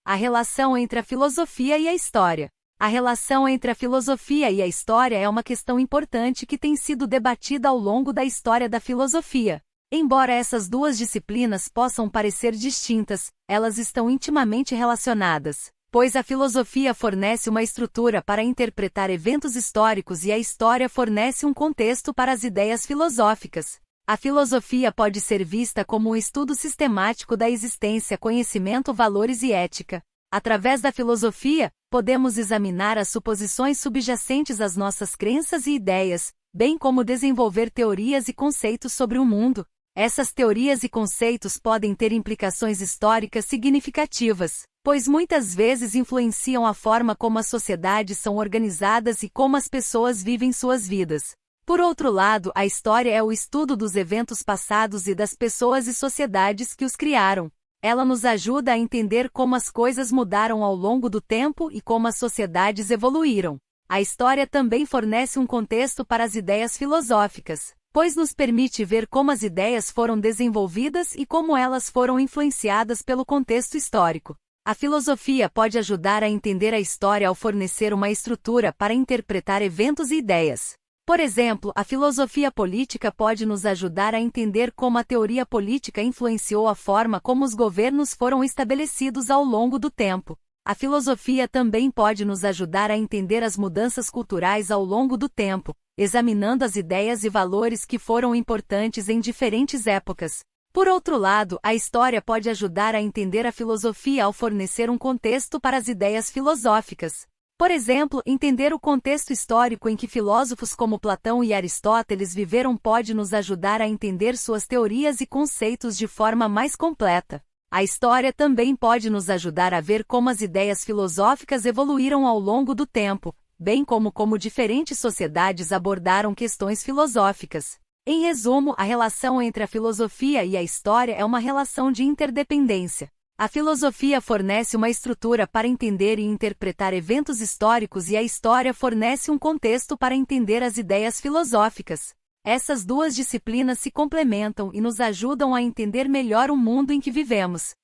A relação entre a filosofia e a história. A relação entre a filosofia e a história é uma questão importante que tem sido debatida ao longo da história da filosofia. Embora essas duas disciplinas possam parecer distintas, elas estão intimamente relacionadas, pois a filosofia fornece uma estrutura para interpretar eventos históricos e a história fornece um contexto para as ideias filosóficas. A filosofia pode ser vista como um estudo sistemático da existência, conhecimento, valores e ética. Através da filosofia, podemos examinar as suposições subjacentes às nossas crenças e ideias, bem como desenvolver teorias e conceitos sobre o mundo. Essas teorias e conceitos podem ter implicações históricas significativas, pois muitas vezes influenciam a forma como as sociedades são organizadas e como as pessoas vivem suas vidas. Por outro lado, a história é o estudo dos eventos passados e das pessoas e sociedades que os criaram. Ela nos ajuda a entender como as coisas mudaram ao longo do tempo e como as sociedades evoluíram. A história também fornece um contexto para as ideias filosóficas, pois nos permite ver como as ideias foram desenvolvidas e como elas foram influenciadas pelo contexto histórico. A filosofia pode ajudar a entender a história ao fornecer uma estrutura para interpretar eventos e ideias. Por exemplo, a filosofia política pode nos ajudar a entender como a teoria política influenciou a forma como os governos foram estabelecidos ao longo do tempo. A filosofia também pode nos ajudar a entender as mudanças culturais ao longo do tempo, examinando as ideias e valores que foram importantes em diferentes épocas. Por outro lado, a história pode ajudar a entender a filosofia ao fornecer um contexto para as ideias filosóficas. Por exemplo, entender o contexto histórico em que filósofos como Platão e Aristóteles viveram pode nos ajudar a entender suas teorias e conceitos de forma mais completa. A história também pode nos ajudar a ver como as ideias filosóficas evoluíram ao longo do tempo, bem como diferentes sociedades abordaram questões filosóficas. Em resumo, a relação entre a filosofia e a história é uma relação de interdependência. A filosofia fornece uma estrutura para entender e interpretar eventos históricos e a história fornece um contexto para entender as ideias filosóficas. Essas duas disciplinas se complementam e nos ajudam a entender melhor o mundo em que vivemos.